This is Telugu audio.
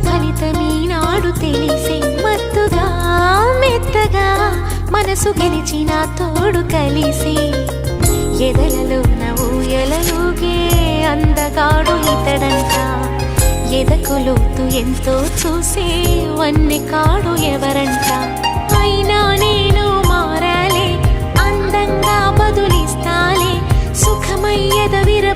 ఫలితమీనాడు తెలిసే మత్తుగా మెత్తగా మనసు గెలిచిన తోడు కలిసి ఎదలలో ఊయలలుగే అందగాడు ఇతడంట ఎదకు లోతు ఎంతో చూసే వన్నె కాడు ఎవరంట అయినా నేను మారాలే అందంగా బదులిస్తాలే సుఖమయ్యద విర